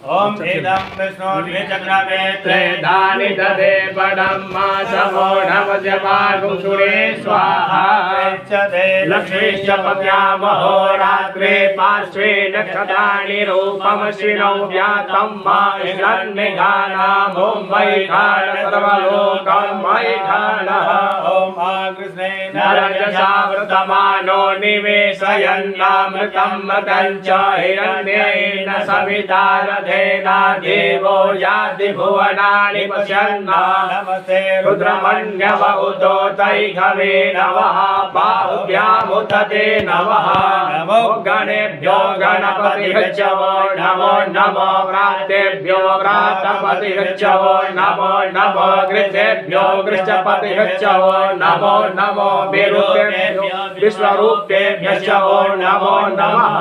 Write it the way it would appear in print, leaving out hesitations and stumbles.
ओम इदं विष्णुर्विचक्रमे त्रेधानि दधे पडम्मा समोढमजपागुसुरे स्वाहा लक्ष्मीश्च पद्यामहोरात्रे पार्श्वे नक्षत्राणि रूपं श्रीणौ व्यातं मान्मेघानां ॐ वैखान सर्वलोकं वैखानः ओम कृष्णेन नरजसावृतमानो निवेशयन्नामृतं मृतं च हिरण्येन सविता रथेना देवो याति भुवनानि पश्यन्ना नमस्ते रुद्रमण्यवहुतो तैघवे नमः बाहुभ्यामुत ते नमः नमो गणेभ्यो गणपतिर्च वो नमो नमो प्रातेभ्यो प्रातपतिर्च वो नमो नमो गृहेभ्यो गृहपतिर्च वो नमो नमो विरूपेभ्यो विश्वरूपेभ्यश्च वो नमो नमः।